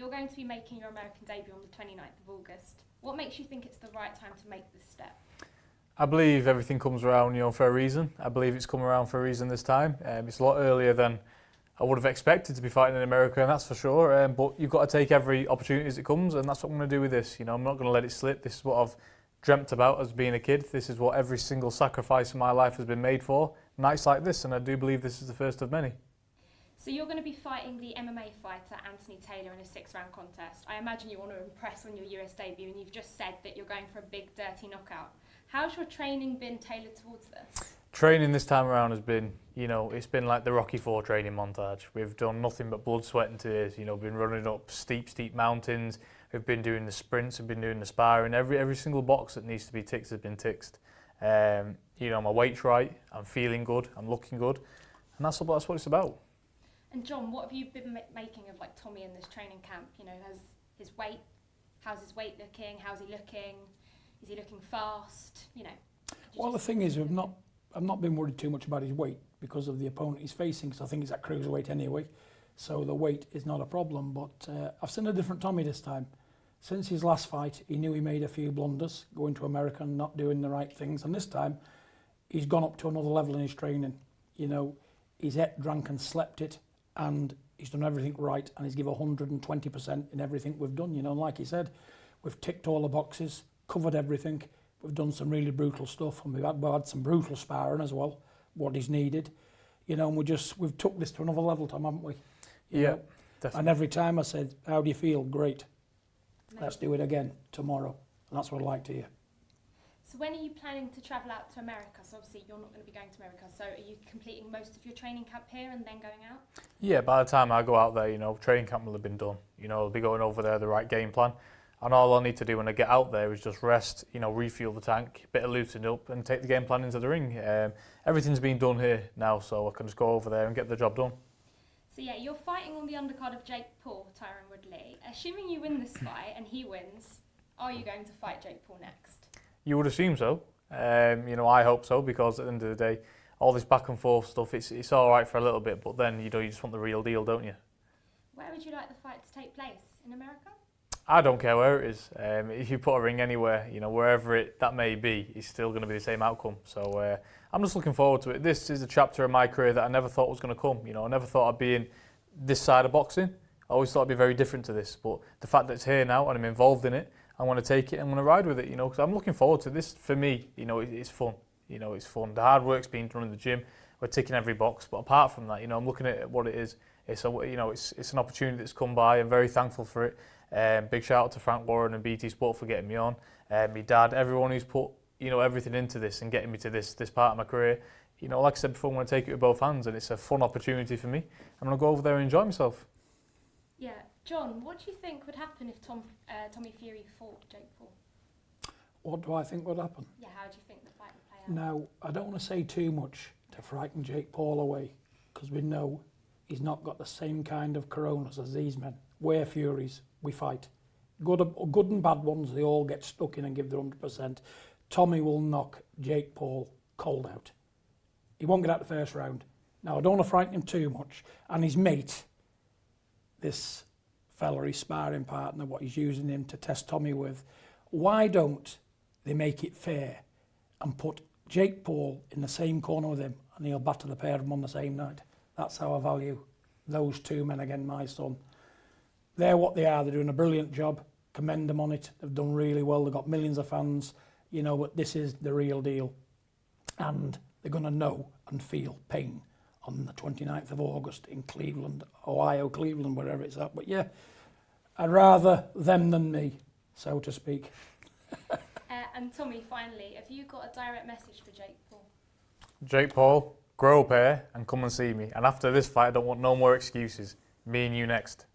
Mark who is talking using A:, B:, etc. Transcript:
A: you're going to be making your American debut on the 29th of August. What makes you think it's the right time to make this step?
B: I believe everything comes around, for a reason. I believe it's come around for a reason this time. It's a lot earlier than I would have expected to be fighting in America, and that's for sure. But you've got to take every opportunity as it comes, and that's what I'm going to do with this. I'm not going to let it slip. This is what I've dreamt about as being a kid. This is what every single sacrifice in my life has been made for. Nights like this, and I do believe this is the first of many.
A: So you're going to be fighting the MMA fighter Anthony Taylor in a 6-round contest. I imagine you want to impress on your US debut, and you've just said that you're going for a big, dirty knockout. How's your training been tailored towards this?
B: Training this time around has been, it's been like the Rocky IV training montage. We've done nothing but blood, sweat and tears. Been running up steep mountains. We've been doing the sprints. We've been doing the sparring. Every single box that needs to be ticked has been ticked. My weight's right. I'm feeling good. I'm looking good, and that's what it's about.
A: And John, what have you been making of Tommy in this training camp? How's his weight looking? How's he looking? Is he looking fast?
C: Well, the thing is, I've not been worried too much about his weight because of the opponent he's facing, because I think he's at cruiserweight anyway. So the weight is not a problem. But I've seen a different Tommy this time. Since his last fight, he knew he made a few blunders, going to America and not doing the right things. And this time, he's gone up to another level in his training. He's ate, drank and slept it, and he's done everything right, and he's given 120% in everything we've done. And like he said, we've ticked all the boxes, covered everything. We've done some really brutal stuff, and we've had some brutal sparring as well, what is needed. And we've took this to another level, Tom, haven't we?
B: Yeah, definitely.
C: And every time I said, how do you feel? Great. Let's do it again tomorrow. And that's what I'd like to hear.
A: So when are you planning to travel out to America? So obviously you're not going to be going to America. So are you completing most of your training camp here and then going out? Yeah,
B: by the time I go out there, training camp will have been done. I'll be going over there, the right game plan. And all I need to do when I get out there is just rest, refuel the tank, bit of loosening up and take the game plan into the ring. Everything's been done here now, so I can just go over there and get the job done.
A: So yeah, you're fighting on the undercard of Jake Paul, Tyron Woodley. Assuming you win this fight and he wins, are you going to fight Jake Paul next?
B: You would assume so. I hope so, because at the end of the day, all this back and forth stuff, it's all right for a little bit, but then you just want the real deal, don't you?
A: Where would you like the fight to take place? In America?
B: I don't care where it is. If you put a ring anywhere, wherever that may be, it's still going to be the same outcome. So I'm just looking forward to it. This is a chapter of my career that I never thought was going to come. I never thought I'd be in this side of boxing. I always thought it'd be very different to this. But the fact that it's here now and I'm involved in it, I want to take it and I'm going to ride with it. Because I'm looking forward to this. For me, it's fun. It's fun. The hard work's being done in the gym. We're ticking every box. But apart from that, I'm looking at what it is. It's an opportunity that's come by. I'm very thankful for it. Big shout out to Frank Warren and BT Sport for getting me on. My dad, everyone who's put everything into this and getting me to this part of my career. Like I said before, I'm going to take it with both hands, and it's a fun opportunity for me. I'm going to go over there and enjoy myself.
A: Yeah, John, what do you think would happen if Tommy Fury fought Jake Paul?
C: What do I think would happen?
A: Yeah, how do you think the fight would play out?
C: Now, I don't want to say too much to frighten Jake Paul away, because we know he's not got the same kind of coronas as these men. We're Furies, we fight. Good and bad ones, they all get stuck in and give their 100%. Tommy will knock Jake Paul cold out. He won't get out the first round. Now, I don't want to frighten him too much. And his mate, this fella, his sparring partner, what he's using him to test Tommy with, why don't they make it fair and put Jake Paul in the same corner with him, and he'll batter the pair of them on the same night? That's how I value those two men against my son. They're what they are. They're doing a brilliant job. Commend them on it. They've done really well. They've got millions of fans, but this is the real deal. And they're going to know and feel pain on the 29th of August in Cleveland, Ohio, Cleveland, wherever it's at. But yeah, I'd rather them than me, so to speak.
A: And Tommy, finally, have you got a direct message for Jake Paul?
B: Jake Paul, grow up here and come and see me. And after this fight, I don't want no more excuses. Me and you next.